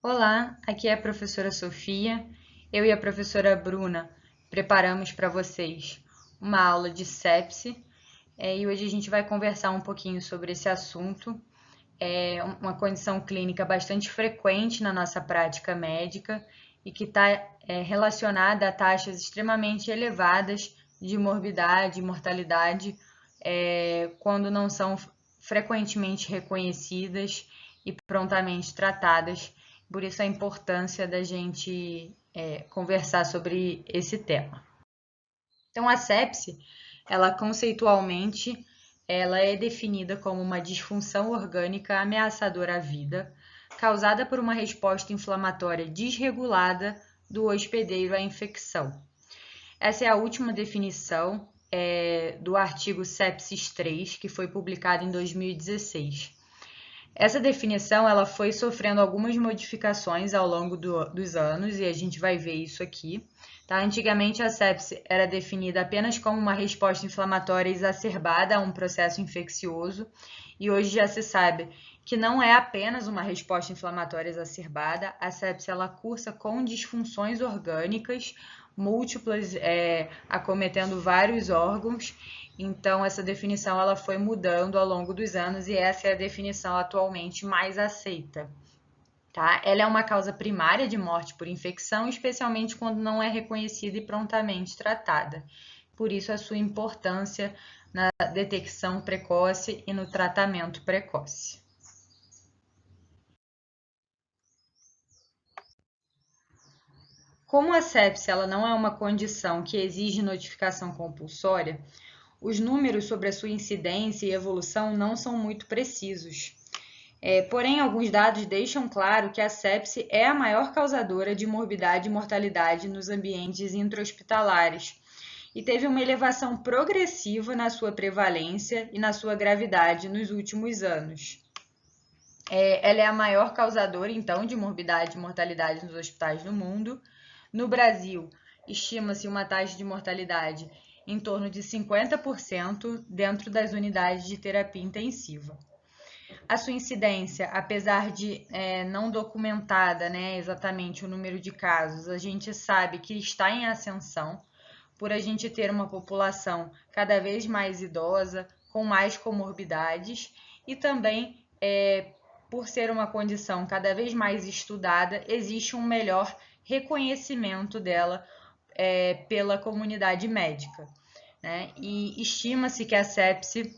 Olá, aqui é a professora Sofia. Eu e a professora Bruna preparamos para vocês uma aula de sepse e hoje a gente vai conversar um pouquinho sobre esse assunto. É uma condição clínica bastante frequente na nossa prática médica e que está relacionada a taxas extremamente elevadas de morbidade e mortalidade quando não são frequentemente reconhecidas e prontamente tratadas. Por isso a importância da gente conversar sobre esse tema. Então, a sepse, ela conceitualmente, ela é definida como uma disfunção orgânica ameaçadora à vida, causada por uma resposta inflamatória desregulada do hospedeiro à infecção. Essa é a última definição do artigo Sepsis 3, que foi publicado em 2016. Essa definição ela foi sofrendo algumas modificações ao longo dos anos e a gente vai ver isso aqui. Tá? Antigamente, a sepse era definida apenas como uma resposta inflamatória exacerbada a um processo infeccioso e hoje já se sabe que não é apenas uma resposta inflamatória exacerbada, a sepse ela cursa com disfunções orgânicas múltiplas, acometendo vários órgãos. Então, essa definição ela foi mudando ao longo dos anos e essa é a definição atualmente mais aceita. Tá? Ela é uma causa primária de morte por infecção, especialmente quando não é reconhecida e prontamente tratada. Por isso, a sua importância na detecção precoce e no tratamento precoce. Como a sepse ela não é uma condição que exige notificação compulsória, os números sobre a sua incidência e evolução não são muito precisos. Porém, alguns dados deixam claro que a sepse é a maior causadora de morbidade e mortalidade nos ambientes intra-hospitalares e teve uma elevação progressiva na sua prevalência e na sua gravidade nos últimos anos. Ela é a maior causadora, então, de morbidade e mortalidade nos hospitais do mundo. No Brasil, estima-se uma taxa de mortalidade em torno de 50% dentro das unidades de terapia intensiva. A sua incidência, apesar de não documentada, né, exatamente o número de casos, a gente sabe que está em ascensão, por a gente ter uma população cada vez mais idosa, com mais comorbidades, e também por ser uma condição cada vez mais estudada, existe um melhor reconhecimento dela pela comunidade médica, né? E estima-se que a sepse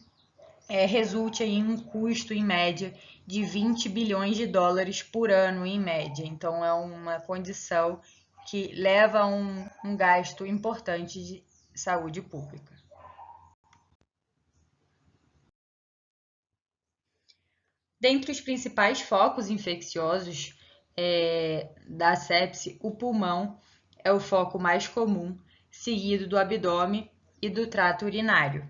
resulte em um custo, em média, de 20 bilhões de dólares por ano, em média. Então, é uma condição que leva a um gasto importante de saúde pública. Dentre os principais focos infecciosos da sepse, o pulmão é o foco mais comum, seguido do abdômen e do trato urinário.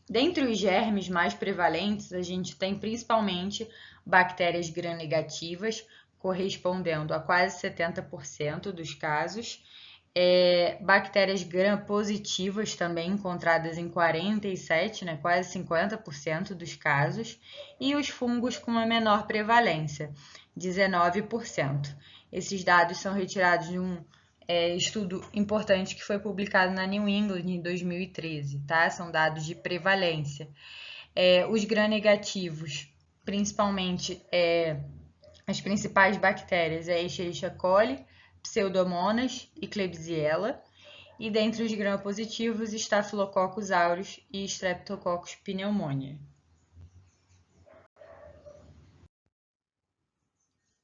Dentre os germes mais prevalentes, a gente tem principalmente bactérias gram-negativas, correspondendo a quase 70% dos casos, bactérias gram-positivas também encontradas em 47%, né, quase 50% dos casos, e os fungos com uma menor prevalência, 19%. Esses dados são retirados de um estudo importante que foi publicado na New England em 2013, tá? São dados de prevalência. Os gram-negativos, principalmente as principais bactérias, Escherichia coli, Pseudomonas e Klebsiella, e dentre os gram-positivos, Staphylococcus aureus e Streptococcus pneumoniae.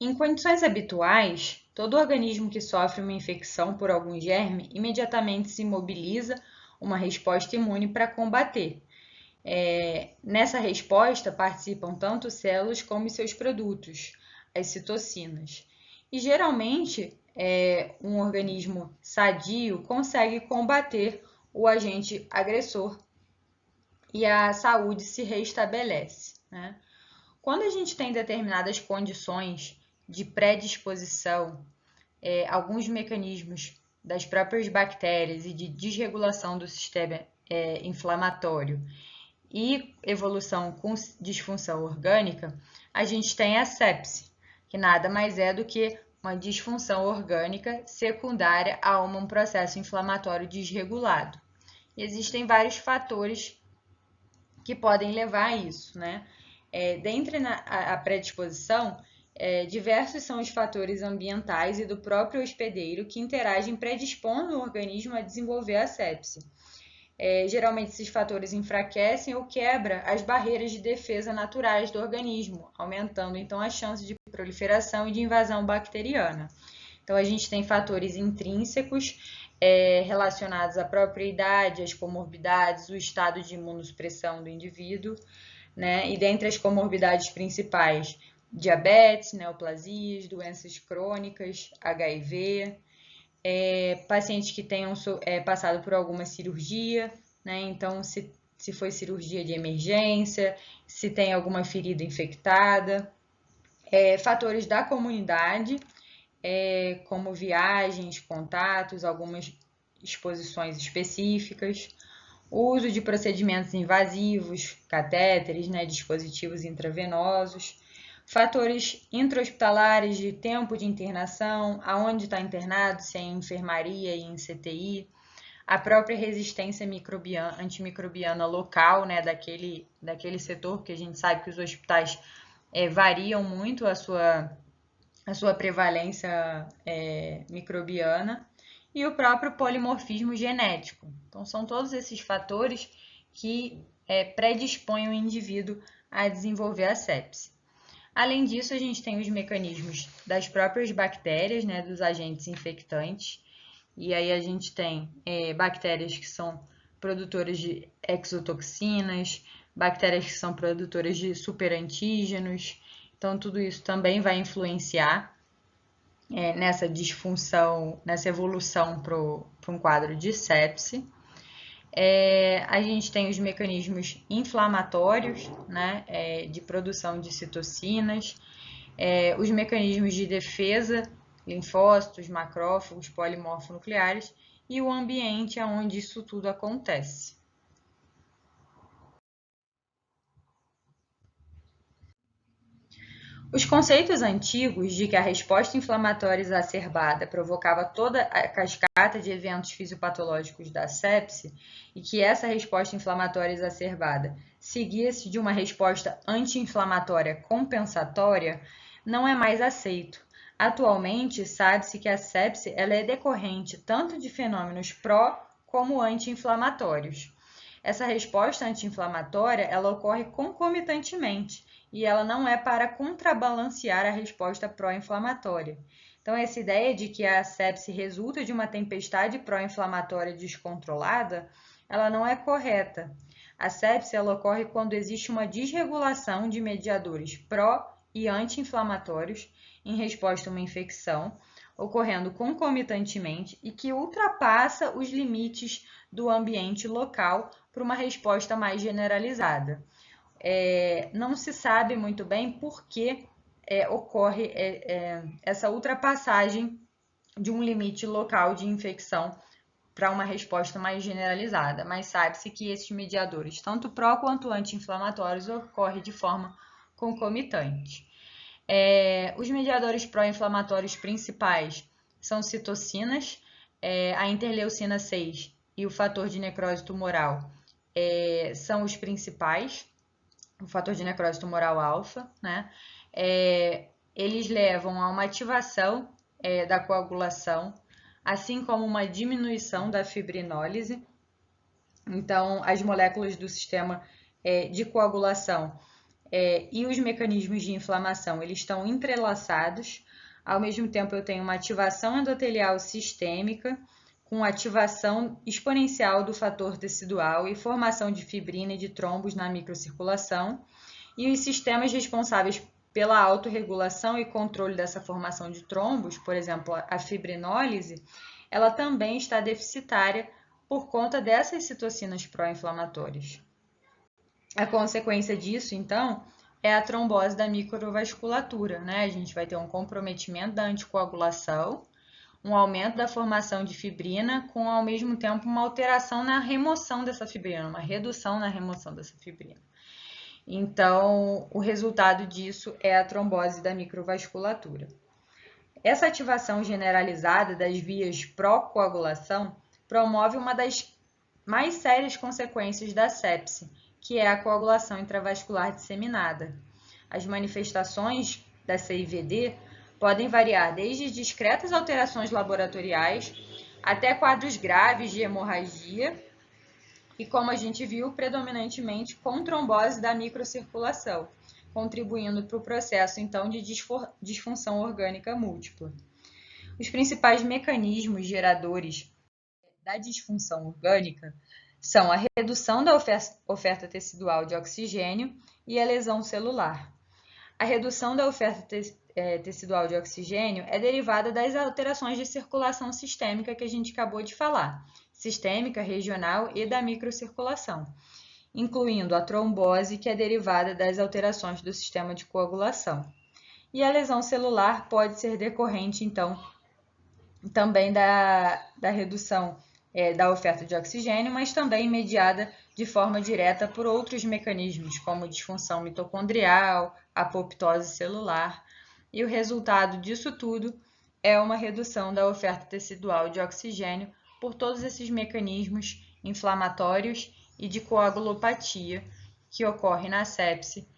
Em condições habituais, todo organismo que sofre uma infecção por algum germe imediatamente se mobiliza uma resposta imune para combater. Nessa resposta participam tanto células como seus produtos, as citocinas. E geralmente, um organismo sadio consegue combater o agente agressor e a saúde se restabelece, né? Quando a gente tem determinadas condições de predisposição, alguns mecanismos das próprias bactérias e de desregulação do sistema inflamatório e evolução com disfunção orgânica, a gente tem a sepse, que nada mais é do que uma disfunção orgânica secundária a um processo inflamatório desregulado. E existem vários fatores que podem levar a isso, né? Dentre a predisposição, diversos são os fatores ambientais e do próprio hospedeiro que interagem predispondo o organismo a desenvolver a sepse. Geralmente esses fatores enfraquecem ou quebram as barreiras de defesa naturais do organismo, aumentando então a chance de proliferação e de invasão bacteriana. Então a gente tem fatores intrínsecos relacionados à própria idade, às comorbidades, o estado de imunossupressão do indivíduo, né? E dentre as comorbidades principais, diabetes, neoplasias, doenças crônicas, HIV, pacientes que tenham passado por alguma cirurgia, né? Então, se foi cirurgia de emergência, se tem alguma ferida infectada, fatores da comunidade, como viagens, contatos, algumas exposições específicas, o uso de procedimentos invasivos, catéteres, né, dispositivos intravenosos, fatores intra-hospitalares de tempo de internação, aonde está internado, se é em enfermaria e em CTI, a própria resistência antimicrobiana local, né, daquele setor, porque a gente sabe que os hospitais variam muito a sua prevalência microbiana, e o próprio polimorfismo genético. Então, são todos esses fatores que predispõem o indivíduo a desenvolver a sepse. Além disso, a gente tem os mecanismos das próprias bactérias, né, dos agentes infectantes, e aí a gente tem bactérias que são produtoras de exotoxinas, bactérias que são produtoras de superantígenos, então tudo isso também vai influenciar nessa disfunção, nessa evolução para um quadro de sepse. A gente tem os mecanismos inflamatórios, né, de produção de citocinas, os mecanismos de defesa, linfócitos, macrófagos, polimorfonucleares, e o ambiente onde isso tudo acontece. Os conceitos antigos de que a resposta inflamatória exacerbada provocava toda a cascata de eventos fisiopatológicos da sepse e que essa resposta inflamatória exacerbada seguia-se de uma resposta anti-inflamatória compensatória não é mais aceito. Atualmente, sabe-se que a sepse ela é decorrente tanto de fenômenos pró como anti-inflamatórios. Essa resposta anti-inflamatória ela ocorre concomitantemente e ela não é para contrabalancear a resposta pró-inflamatória. Então, essa ideia de que a sepse resulta de uma tempestade pró-inflamatória descontrolada, ela não é correta. A sepse ela ocorre quando existe uma desregulação de mediadores pró- e anti-inflamatórios em resposta a uma infecção, ocorrendo concomitantemente e que ultrapassa os limites do ambiente local para uma resposta mais generalizada. Não se sabe muito bem por que ocorre essa ultrapassagem de um limite local de infecção para uma resposta mais generalizada, mas sabe-se que esses mediadores, tanto pró quanto anti-inflamatórios, ocorrem de forma concomitante. Os mediadores pró-inflamatórios principais são citocinas, a interleucina 6 e o fator de necrose tumoral são os principais, o fator de necrose tumoral alfa, né? Eles levam a uma ativação da coagulação, assim como uma diminuição da fibrinólise. Então, as moléculas do sistema de coagulação e os mecanismos de inflamação, eles estão entrelaçados. Ao mesmo tempo, eu tenho uma ativação endotelial sistêmica, com ativação exponencial do fator tecidual e formação de fibrina e de trombos na microcirculação, e os sistemas responsáveis pela autorregulação e controle dessa formação de trombos, por exemplo, a fibrinólise, ela também está deficitária por conta dessas citocinas pró-inflamatórias. A consequência disso, então, é a trombose da microvasculatura, né? A gente vai ter um comprometimento da anticoagulação, um aumento da formação de fibrina, com ao mesmo tempo uma alteração na remoção dessa fibrina, uma redução na remoção dessa fibrina. Então, o resultado disso é a trombose da microvasculatura. Essa ativação generalizada das vias pró-coagulação promove uma das mais sérias consequências da sepse, que é a coagulação intravascular disseminada. As manifestações da CIVD podem variar desde discretas alterações laboratoriais até quadros graves de hemorragia e, como a gente viu, predominantemente com trombose da microcirculação, contribuindo para o processo, então, de disfunção orgânica múltipla. Os principais mecanismos geradores da disfunção orgânica são a redução da oferta tecidual de oxigênio e a lesão celular. A redução da oferta tecidual de oxigênio é derivada das alterações de circulação sistêmica que a gente acabou de falar, sistêmica, regional e da microcirculação, incluindo a trombose, que é derivada das alterações do sistema de coagulação. E a lesão celular pode ser decorrente, então, também da redução da oferta de oxigênio, mas também mediada de forma direta por outros mecanismos, como disfunção mitocondrial, apoptose celular, e o resultado disso tudo é uma redução da oferta tecidual de oxigênio por todos esses mecanismos inflamatórios e de coagulopatia que ocorre na sepse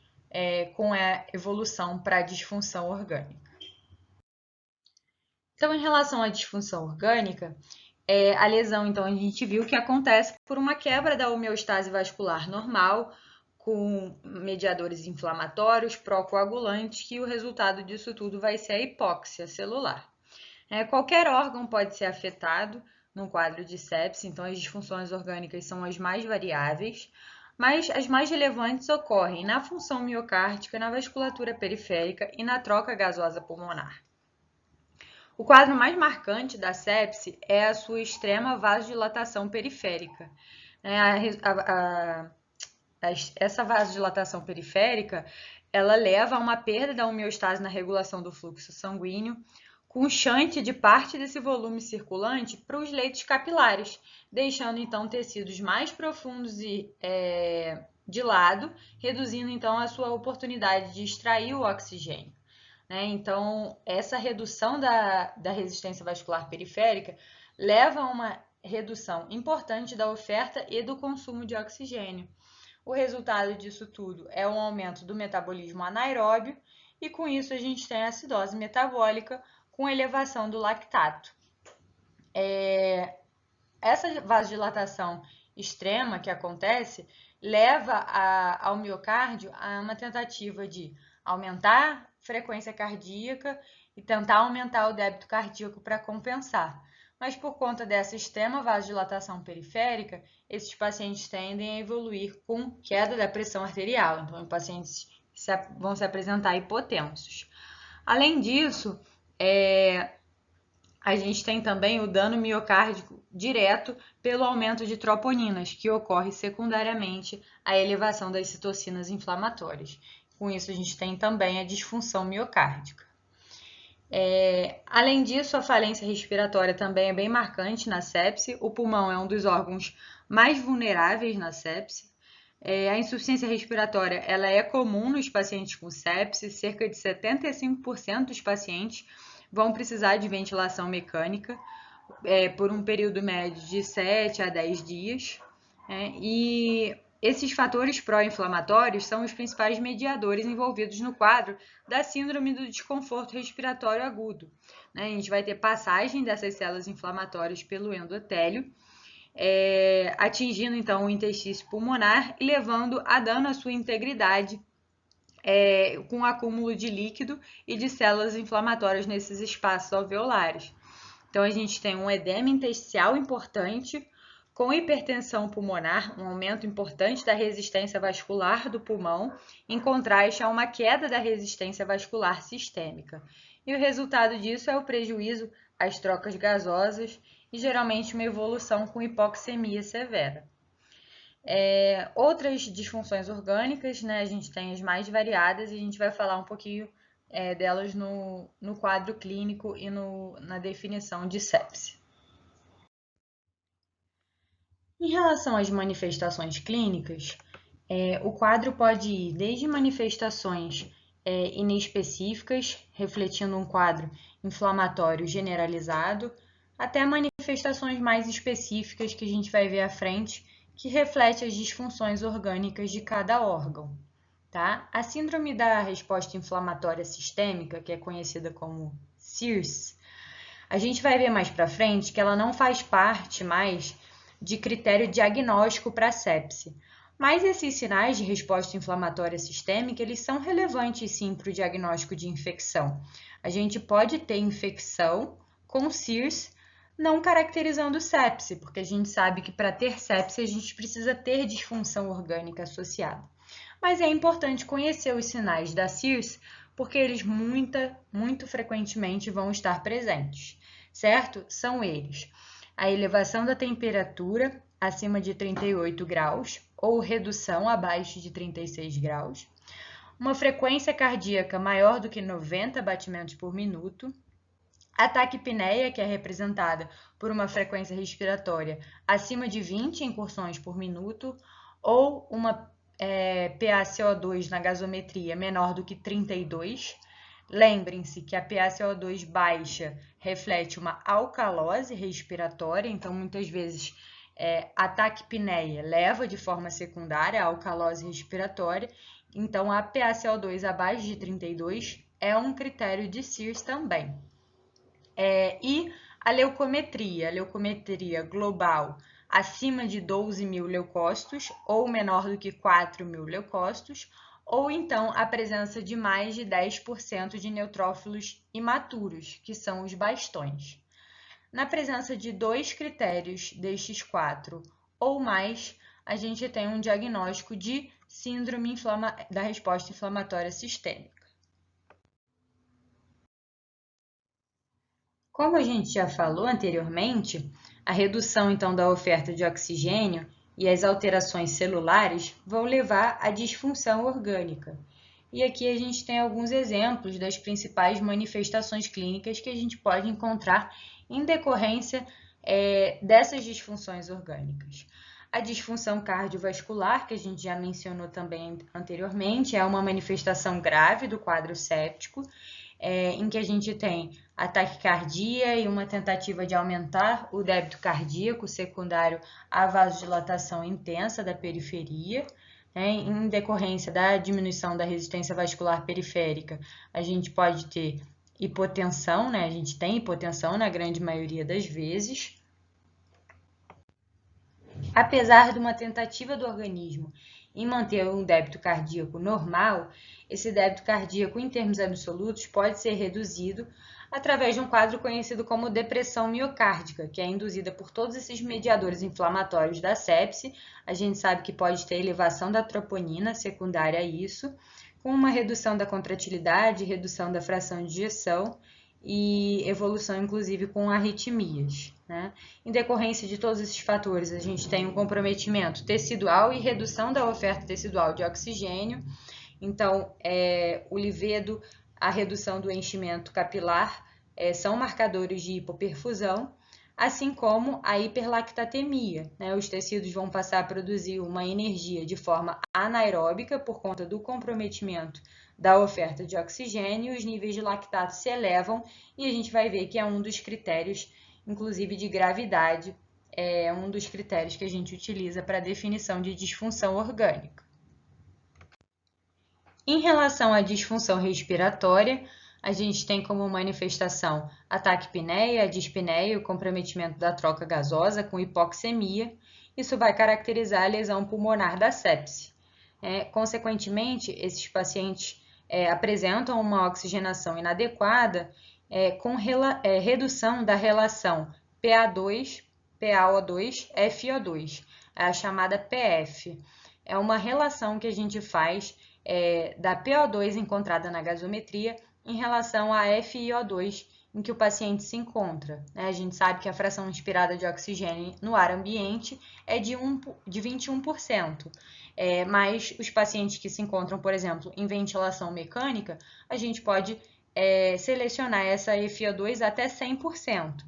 com a evolução para a disfunção orgânica. Então, em relação à disfunção orgânica, a lesão, então, a gente viu que acontece por uma quebra da homeostase vascular normal, com mediadores inflamatórios, pró-coagulantes, que o resultado disso tudo vai ser a hipóxia celular. Qualquer órgão pode ser afetado no quadro de sepse, então as disfunções orgânicas são as mais variáveis, mas as mais relevantes ocorrem na função miocárdica, na vasculatura periférica e na troca gasosa pulmonar. O quadro mais marcante da sepse é a sua extrema vasodilatação periférica. Essa vasodilatação periférica, ela leva a uma perda da homeostase na regulação do fluxo sanguíneo, com shunt de parte desse volume circulante para os leitos capilares, deixando então tecidos mais profundos e de lado, reduzindo então a sua oportunidade de extrair o oxigênio. Então, essa redução da resistência vascular periférica leva a uma redução importante da oferta e do consumo de oxigênio. O resultado disso tudo é um aumento do metabolismo anaeróbio e, com isso, a gente tem a acidose metabólica com elevação do lactato. Essa vasodilatação extrema que acontece leva ao miocárdio a uma tentativa de aumentar frequência cardíaca e tentar aumentar o débito cardíaco para compensar. Mas por conta dessa extrema vasodilatação periférica, esses pacientes tendem a evoluir com queda da pressão arterial. Então, os pacientes vão se apresentar hipotensos. Além disso, a gente tem também o dano miocárdico direto pelo aumento de troponinas, que ocorre secundariamente à elevação das citocinas inflamatórias. Com isso, a gente tem também a disfunção miocárdica. Além disso, a falência respiratória também é bem marcante na sepse. O pulmão é um dos órgãos mais vulneráveis na sepse. A insuficiência respiratória ela é comum nos pacientes com sepse. Cerca de 75% dos pacientes vão precisar de ventilação mecânica por um período médio de 7 a 10 dias. E esses fatores pró-inflamatórios são os principais mediadores envolvidos no quadro da síndrome do desconforto respiratório agudo. A gente vai ter passagem dessas células inflamatórias pelo endotélio, atingindo então o interstício pulmonar e levando a dano à sua integridade, com acúmulo de líquido e de células inflamatórias nesses espaços alveolares. Então, a gente tem um edema intersticial importante, com hipertensão pulmonar, um aumento importante da resistência vascular do pulmão, em contraste a uma queda da resistência vascular sistêmica. E o resultado disso é o prejuízo às trocas gasosas e geralmente uma evolução com hipoxemia severa. Outras disfunções orgânicas, a gente tem as mais variadas e a gente vai falar um pouquinho delas no quadro clínico e na definição de sepse. Em relação às manifestações clínicas, O quadro pode ir desde manifestações inespecíficas, refletindo um quadro inflamatório generalizado, até manifestações mais específicas que a gente vai ver à frente, que reflete as disfunções orgânicas de cada órgão. Tá? A síndrome da resposta inflamatória sistêmica, que é conhecida como SIRS, a gente vai ver mais para frente que ela não faz parte mais de critério diagnóstico para sepse. Mas esses sinais de resposta inflamatória sistêmica, eles são relevantes sim para o diagnóstico de infecção. A gente pode ter infecção com SIRS não caracterizando sepse, porque a gente sabe que para ter sepse a gente precisa ter disfunção orgânica associada. Mas é importante conhecer os sinais da SIRS, porque eles muito frequentemente vão estar presentes, certo? São eles: a elevação da temperatura acima de 38 graus ou redução abaixo de 36 graus, uma frequência cardíaca maior do que 90 batimentos por minuto, a taquipneia, que é representada por uma frequência respiratória acima de 20 incursões por minuto, ou uma PaCO2 na gasometria menor do que 32. Lembrem-se que a PaCO2 baixa reflete uma alcalose respiratória, então muitas vezes a taquipneia leva de forma secundária a alcalose respiratória, então a PaCO2 abaixo de 32 é um critério de SIRS também. E a leucometria global acima de 12.000 leucócitos ou menor do que 4.000 leucócitos, ou então a presença de mais de 10% de neutrófilos imaturos, que são os bastões. Na presença de 2 critérios destes 4 ou mais, a gente tem um diagnóstico de síndrome da resposta inflamatória sistêmica. Como a gente já falou anteriormente, a redução então da oferta de oxigênio e as alterações celulares vão levar à disfunção orgânica. E aqui a gente tem alguns exemplos das principais manifestações clínicas que a gente pode encontrar em decorrência dessas disfunções orgânicas. A disfunção cardiovascular, que a gente já mencionou também anteriormente, é uma manifestação grave do quadro séptico, em que a gente tem a taquicardia e uma tentativa de aumentar o débito cardíaco secundário à vasodilatação intensa da periferia. Em decorrência da diminuição da resistência vascular periférica, a gente pode ter hipotensão, a gente tem hipotensão na grande maioria das vezes. Apesar de uma tentativa do organismo em manter um débito cardíaco normal, esse débito cardíaco em termos absolutos pode ser reduzido através de um quadro conhecido como depressão miocárdica, que é induzida por todos esses mediadores inflamatórios da sepse. A gente sabe que pode ter elevação da troponina secundária a isso, com uma redução da contratilidade, redução da fração de ejeção e evolução, inclusive, com arritmias. Em decorrência de todos esses fatores, a gente tem um comprometimento tecidual e redução da oferta tecidual de oxigênio. Então, o livedo, a redução do enchimento capilar são marcadores de hipoperfusão, assim como a hiperlactatemia. Os tecidos vão passar a produzir uma energia de forma anaeróbica por conta do comprometimento da oferta de oxigênio, os níveis de lactato se elevam e a gente vai ver que é um dos critérios, inclusive de gravidade, é um dos critérios que a gente utiliza para a definição de disfunção orgânica. Em relação à disfunção respiratória, a gente tem como manifestação a taquipneia, a dispneia, o comprometimento da troca gasosa com hipoxemia. Isso vai caracterizar a lesão pulmonar da sepse. Consequentemente, esses pacientes apresentam uma oxigenação inadequada com redução da relação PaO2, FiO2, a chamada PF. É uma relação que a gente faz da PO2 encontrada na gasometria em relação à FiO2 em que o paciente se encontra. A gente sabe que a fração inspirada de oxigênio no ar ambiente é de 21%, mas os pacientes que se encontram, por exemplo, em ventilação mecânica, a gente pode selecionar essa FiO2 até 100%.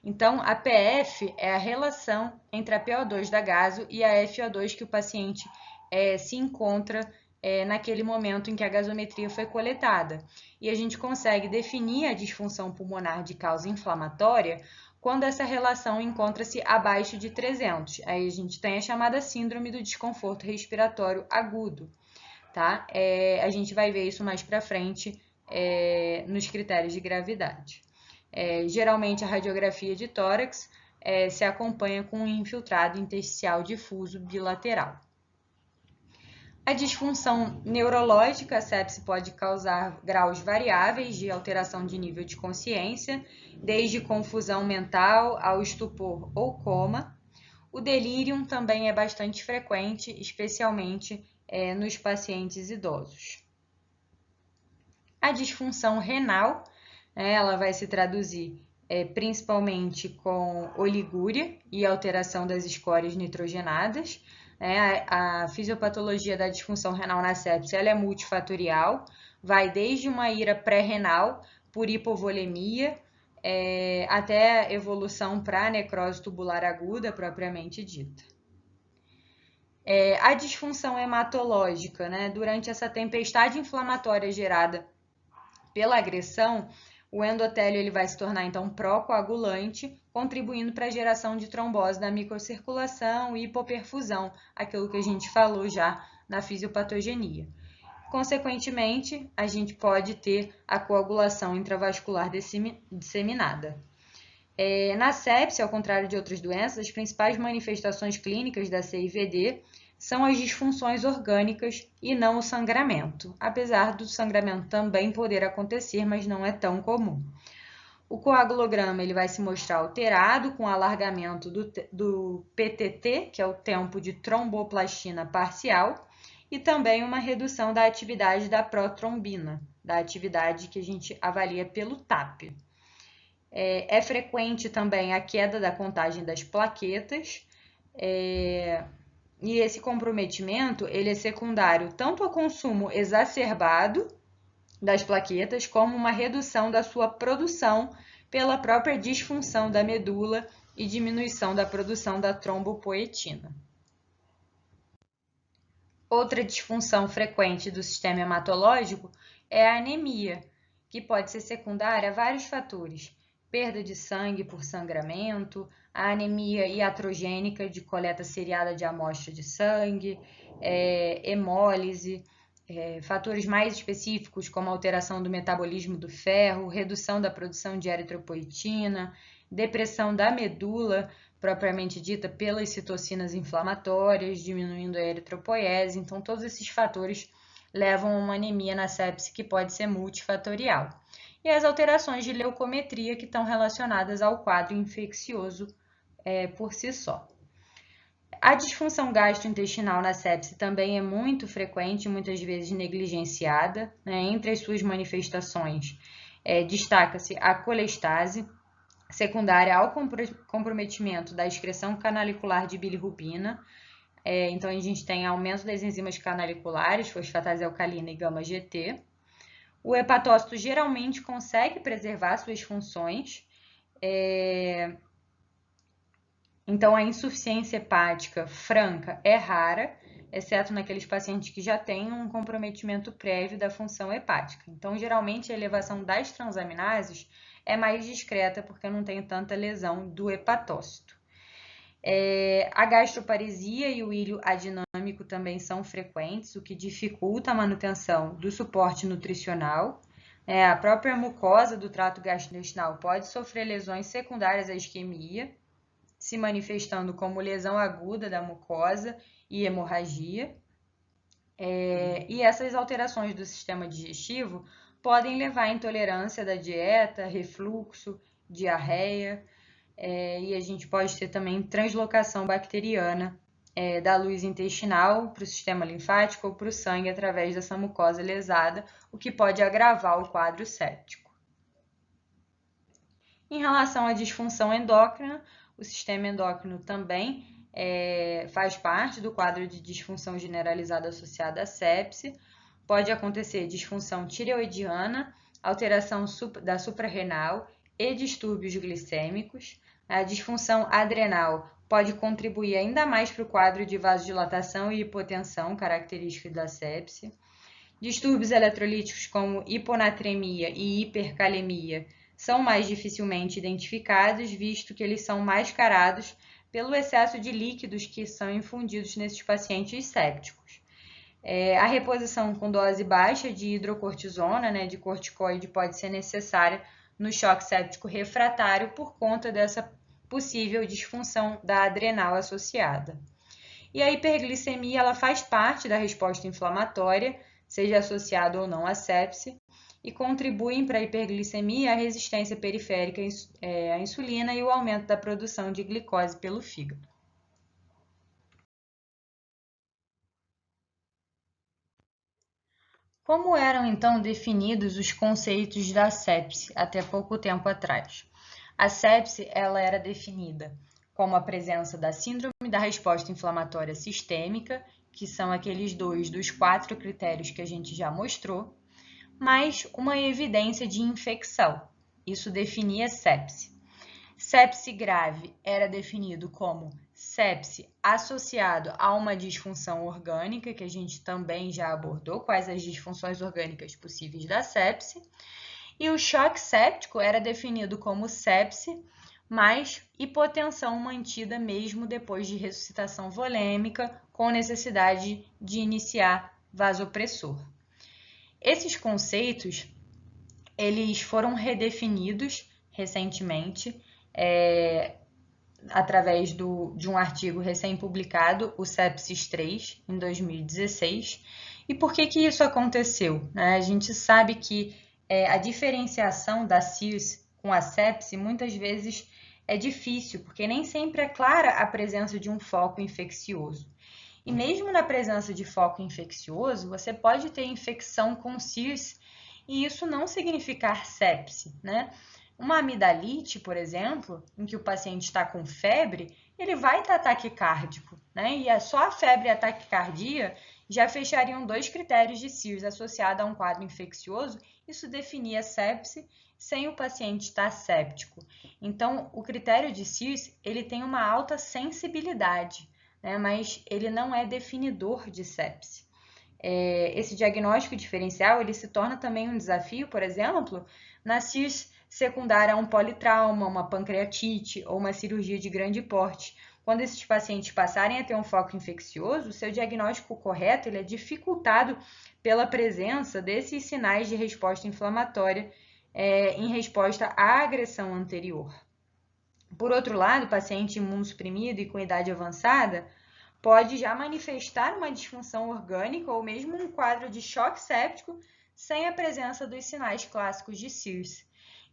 Então, a PF é a relação entre a PO2 da gaso e a FiO2 que o paciente se encontra naquele momento em que a gasometria foi coletada. E a gente consegue definir a disfunção pulmonar de causa inflamatória quando essa relação encontra-se abaixo de 300. Aí a gente tem a chamada síndrome do desconforto respiratório agudo, tá? A gente vai ver isso mais para frente nos critérios de gravidade. Geralmente a radiografia de tórax se acompanha com um infiltrado intersticial difuso bilateral. A disfunção neurológica, a sepse pode causar graus variáveis de alteração de nível de consciência, desde confusão mental ao estupor ou coma. O delírio também é bastante frequente, especialmente nos pacientes idosos. A disfunção renal, ela vai se traduzir principalmente com oligúria e alteração das escórias nitrogenadas. A fisiopatologia da disfunção renal na sepse ela é multifatorial, vai desde uma ira pré-renal por hipovolemia até evolução para necrose tubular aguda propriamente dita. A disfunção hematológica, durante essa tempestade inflamatória gerada pela agressão, o endotélio ele vai se tornar então pró-coagulante, contribuindo para a geração de trombose da microcirculação e hipoperfusão, aquilo que a gente falou já na fisiopatogenia. Consequentemente, a gente pode ter a coagulação intravascular disseminada. Na sepse, ao contrário de outras doenças, as principais manifestações clínicas da CIVD são as disfunções orgânicas e não o sangramento, apesar do sangramento também poder acontecer, mas não é tão comum. O coagulograma ele vai se mostrar alterado com alargamento do PTT, que é o tempo de tromboplastina parcial, e também uma redução da atividade da protrombina, da atividade que a gente avalia pelo TAP. É frequente também a queda da contagem das plaquetas, e esse comprometimento ele é secundário tanto ao consumo exacerbado das plaquetas, como uma redução da sua produção pela própria disfunção da medula e diminuição da produção da trombopoetina. Outra disfunção frequente do sistema hematológico é a anemia, que pode ser secundária a vários fatores: perda de sangue por sangramento, a anemia iatrogênica de coleta seriada de amostra de sangue, hemólise, fatores mais específicos como alteração do metabolismo do ferro, redução da produção de eritropoetina, depressão da medula, propriamente dita pelas citocinas inflamatórias, diminuindo a eritropoiese. Então, todos esses fatores levam a uma anemia na sepse que pode ser multifatorial. E as alterações de leucometria que estão relacionadas ao quadro infeccioso por si só. A disfunção gastrointestinal na sepse também é muito frequente, muitas vezes negligenciada. Entre as suas manifestações, destaca-se a colestase, secundária ao comprometimento da excreção canalicular de bilirrubina. Então, a gente tem aumento das enzimas canaliculares, fosfatase alcalina e gama-GT. O hepatócito geralmente consegue preservar suas funções. Então, a insuficiência hepática franca é rara, exceto naqueles pacientes que já têm um comprometimento prévio da função hepática. Então, geralmente, a elevação das transaminases é mais discreta, porque não tem tanta lesão do hepatócito. A gastroparesia e o íleo adinâmico também são frequentes, o que dificulta a manutenção do suporte nutricional. A própria mucosa do trato gastrointestinal pode sofrer lesões secundárias à isquemia, se manifestando como lesão aguda da mucosa e hemorragia. E essas alterações do sistema digestivo podem levar à intolerância da dieta, refluxo, diarreia, e a gente pode ter também translocação bacteriana da luz intestinal para o sistema linfático ou para o sangue através dessa mucosa lesada, o que pode agravar o quadro séptico. Em relação à disfunção endócrina, o sistema endócrino também faz parte do quadro de disfunção generalizada associada à sepse. Pode acontecer disfunção tireoidiana, alteração da suprarrenal e distúrbios glicêmicos. A disfunção adrenal pode contribuir ainda mais para o quadro de vasodilatação e hipotensão, característicos da sepse. Distúrbios eletrolíticos como hiponatremia e hipercalemia são mais dificilmente identificados, visto que eles são mascarados pelo excesso de líquidos que são infundidos nesses pacientes sépticos. A reposição com dose baixa de hidrocortisona, de corticoide, pode ser necessária no choque séptico refratário por conta dessa possível disfunção da adrenal associada. E a hiperglicemia ela faz parte da resposta inflamatória, seja associada ou não à sepse, e contribuem para a hiperglicemia a resistência periférica à insulina e o aumento da produção de glicose pelo fígado. Como eram então definidos os conceitos da sepse até pouco tempo atrás? A sepse ela era definida como a presença da síndrome da resposta inflamatória sistêmica, que são aqueles 2 dos 4 critérios que a gente já mostrou, mais uma evidência de infecção. Isso definia sepse. Sepse grave era definido como sepse associado a uma disfunção orgânica, que a gente também já abordou, quais as disfunções orgânicas possíveis da sepse. E o choque séptico era definido como sepse mais hipotensão mantida mesmo depois de ressuscitação volêmica, com necessidade de iniciar vasopressor. Esses conceitos, eles foram redefinidos recentemente, através de um artigo recém-publicado, o Sepsis 3, em 2016. E por que isso aconteceu? A gente sabe que a diferenciação da CIRS com a sepse muitas vezes é difícil, porque nem sempre é clara a presença de um foco infeccioso. E mesmo na presença de foco infeccioso, você pode ter infecção com CIRS e isso não significar sepse, Uma amidalite, por exemplo, em que o paciente está com febre, ele vai estar taquicárdico, E só a febre e a taquicardia já fechariam 2 critérios de CIRS associado a um quadro infeccioso. Isso definia sepse sem o paciente estar séptico. Então, o critério de CIRS, ele tem uma alta sensibilidade, mas ele não é definidor de sepse. Esse diagnóstico diferencial ele se torna também um desafio, por exemplo, na CIRS secundária a um politrauma, uma pancreatite ou uma cirurgia de grande porte. Quando esses pacientes passarem a ter um foco infeccioso, o seu diagnóstico correto ele é dificultado pela presença desses sinais de resposta inflamatória em resposta à agressão anterior. Por outro lado, o paciente imunossuprimido e com idade avançada pode já manifestar uma disfunção orgânica ou mesmo um quadro de choque séptico sem a presença dos sinais clássicos de CIRS.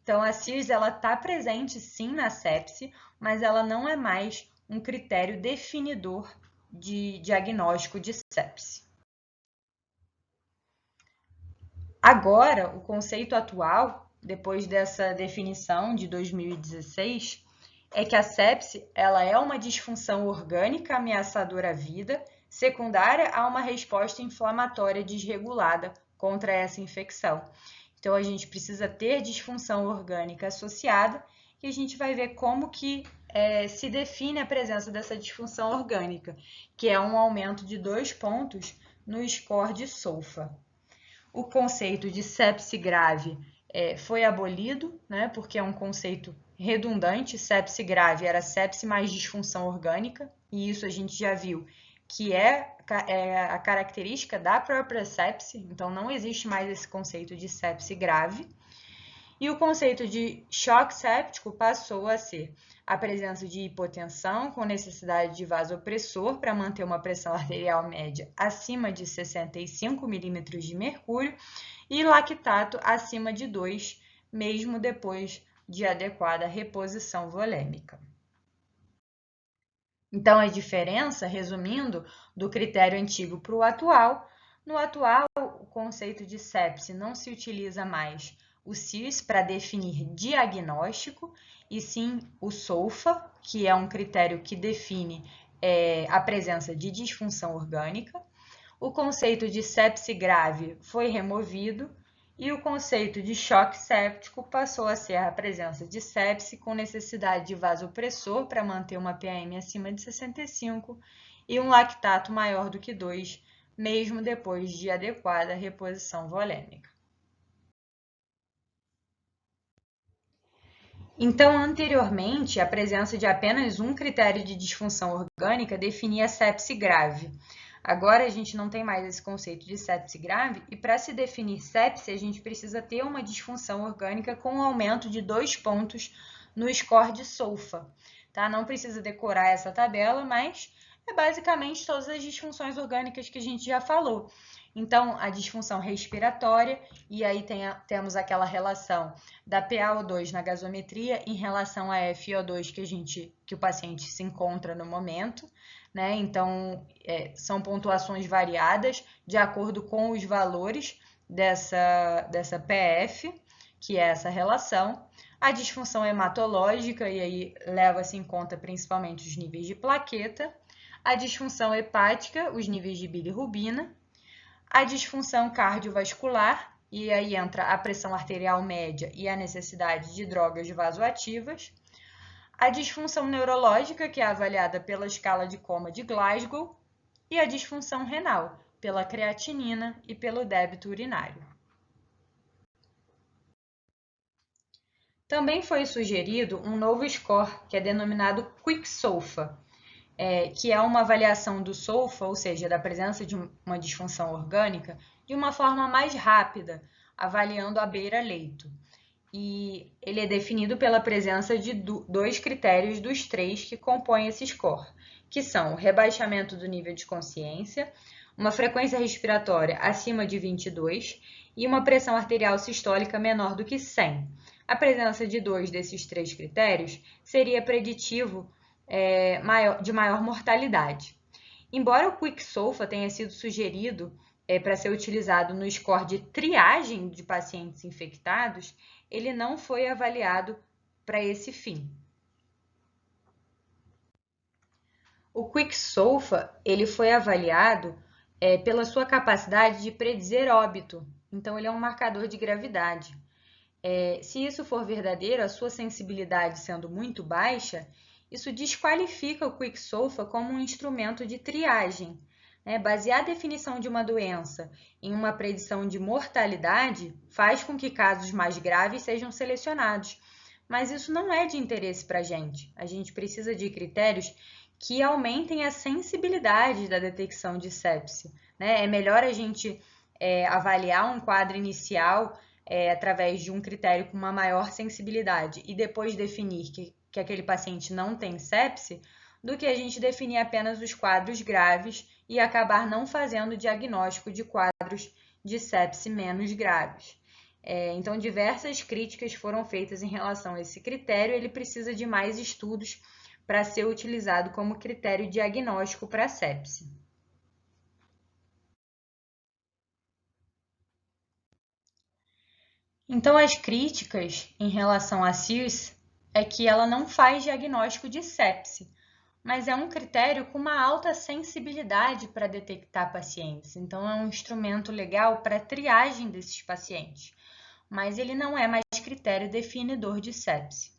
Então, a CIRS está presente sim na sepse, mas ela não é mais um critério definidor de diagnóstico de sepse. Agora, o conceito atual, depois dessa definição de 2016, é que a sepse ela é uma disfunção orgânica ameaçadora à vida, secundária a uma resposta inflamatória desregulada contra essa infecção. Então, a gente precisa ter disfunção orgânica associada e a gente vai ver como que se define a presença dessa disfunção orgânica, que é um aumento de 2 pontos no score de SOFA. O conceito de sepse grave foi abolido, porque é um conceito redundante. Sepse grave era sepse mais disfunção orgânica, e isso a gente já viu que é a característica da própria sepse, então não existe mais esse conceito de sepse grave. E o conceito de choque séptico passou a ser a presença de hipotensão com necessidade de vasopressor para manter uma pressão arterial média acima de 65 milímetros de mercúrio e lactato acima de 2, mesmo depois de adequada reposição volêmica. Então, a diferença, resumindo, do critério antigo para o atual, no atual, o conceito de sepse não se utiliza mais o CIRS para definir diagnóstico, e sim o SOFA, que é um critério que define a presença de disfunção orgânica. O conceito de sepse grave foi removido E o conceito de choque séptico passou a ser a presença de sepse com necessidade de vasopressor para manter uma PM acima de 65 e um lactato maior do que 2, mesmo depois de adequada reposição volêmica. Então, anteriormente, a presença de apenas um critério de disfunção orgânica definia sepse grave. Agora, a gente não tem mais esse conceito de sepse grave e, para se definir sepse, a gente precisa ter uma disfunção orgânica com um aumento de 2 pontos no score de SOFA. Tá? Não precisa decorar essa tabela, mas é basicamente todas as disfunções orgânicas que a gente já falou. Então, a disfunção respiratória, e aí temos aquela relação da PaO2 na gasometria em relação a FiO2 que o paciente se encontra no momento, né? Então, são pontuações variadas de acordo com os valores dessa PF, que é essa relação. A disfunção hematológica, e aí leva-se em conta principalmente os níveis de plaqueta. A disfunção hepática, os níveis de bilirrubina. A disfunção cardiovascular, e aí entra a pressão arterial média e a necessidade de drogas vasoativas. A disfunção neurológica, que é avaliada pela escala de coma de Glasgow. E a disfunção renal, pela creatinina e pelo débito urinário. Também foi sugerido um novo score, que é denominado Quick-SOFA, que é uma avaliação do SOFA, ou seja, da presença de uma disfunção orgânica, de uma forma mais rápida, avaliando a beira-leito. E ele é definido pela presença de 2 critérios dos 3 que compõem esse score, que são o rebaixamento do nível de consciência, uma frequência respiratória acima de 22 e uma pressão arterial sistólica menor do que 100. A presença de 2 desses 3 critérios seria preditivo de maior mortalidade. Embora o Quick-SOFA tenha sido sugerido para ser utilizado no score de triagem de pacientes infectados, ele não foi avaliado para esse fim. O Quick-SOFA ele foi avaliado pela sua capacidade de predizer óbito, então ele é um marcador de gravidade. Se isso for verdadeiro, a sua sensibilidade sendo muito baixa, isso desqualifica o Quick-SOFA como um instrumento de triagem. Basear a definição de uma doença em uma predição de mortalidade faz com que casos mais graves sejam selecionados, mas isso não é de interesse para a gente. A gente precisa de critérios que aumentem a sensibilidade da detecção de sepse. É melhor a gente avaliar um quadro inicial através de um critério com uma maior sensibilidade e depois definir que aquele paciente não tem sepse, do que a gente definir apenas os quadros graves e acabar não fazendo diagnóstico de quadros de sepse menos graves. Então, diversas críticas foram feitas em relação a esse critério, ele precisa de mais estudos para ser utilizado como critério diagnóstico para sepse. Então, as críticas em relação à CIRS é que ela não faz diagnóstico de sepse, mas é um critério com uma alta sensibilidade para detectar pacientes. Então, é um instrumento legal para triagem desses pacientes, mas ele não é mais critério definidor de sepse.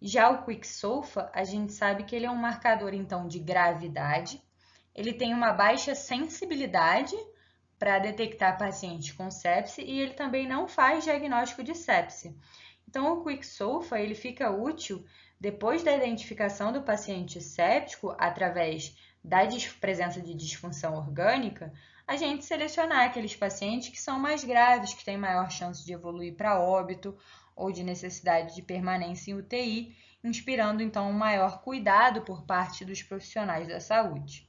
Já o Quick-SOFA, a gente sabe que ele é um marcador, então, de gravidade, ele tem uma baixa sensibilidade para detectar pacientes com sepse e ele também não faz diagnóstico de sepse. Então, o Quick-SOFA ele fica útil depois da identificação do paciente séptico, através da presença de disfunção orgânica, a gente selecionar aqueles pacientes que são mais graves, que têm maior chance de evoluir para óbito ou de necessidade de permanência em UTI, inspirando então um maior cuidado por parte dos profissionais da saúde.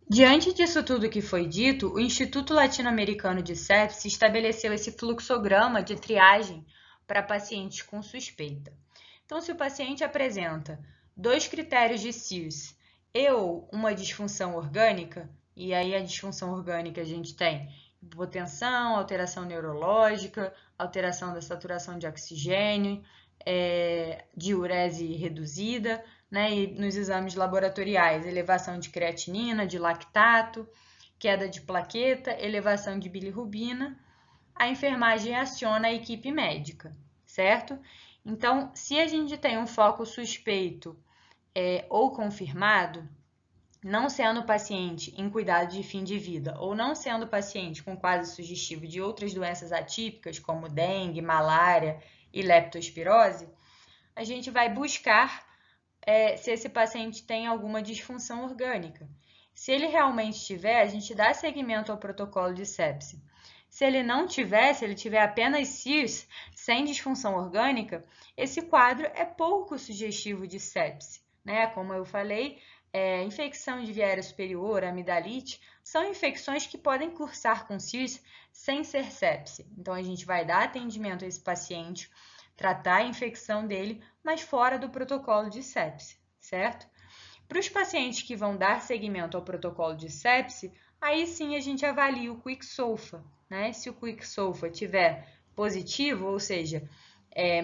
Diante disso tudo que foi dito, o Instituto Latino-Americano de Sepse estabeleceu esse fluxograma de triagem para pacientes com suspeita. Então, se o paciente apresenta 2 critérios de CIRS e ou uma disfunção orgânica, e aí a disfunção orgânica a gente tem hipotensão, alteração neurológica, alteração da saturação de oxigênio, diurese reduzida, né? E nos exames laboratoriais, elevação de creatinina, de lactato, queda de plaqueta, elevação de bilirrubina, a enfermagem aciona a equipe médica, certo? Então, se a gente tem um foco suspeito ou confirmado, não sendo paciente em cuidado de fim de vida ou não sendo paciente com quadro sugestivo de outras doenças atípicas, como dengue, malária e leptospirose, a gente vai buscar se esse paciente tem alguma disfunção orgânica. Se ele realmente tiver, a gente dá seguimento ao protocolo de sepse. Se ele não tiver, se ele tiver apenas CIRS, sem disfunção orgânica, esse quadro é pouco sugestivo de sepse, né? Como eu falei, infecção de via aérea superior, amidalite, são infecções que podem cursar com CIRS sem ser sepse. Então, a gente vai dar atendimento a esse paciente, tratar a infecção dele, mas fora do protocolo de sepse, certo? Para os pacientes que vão dar seguimento ao protocolo de sepse, aí sim a gente avalia o Quick-SOFA, né? Se o Quick-SOFA tiver positivo, ou seja,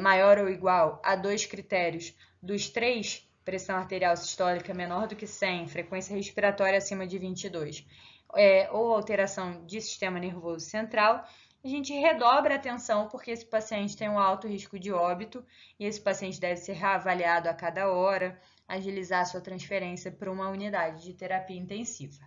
maior ou igual a 2 critérios dos 3, pressão arterial sistólica menor do que 100, frequência respiratória acima de 22, ou alteração de sistema nervoso central, a gente redobra a atenção porque esse paciente tem um alto risco de óbito e esse paciente deve ser reavaliado a cada hora, agilizar a sua transferência para uma unidade de terapia intensiva.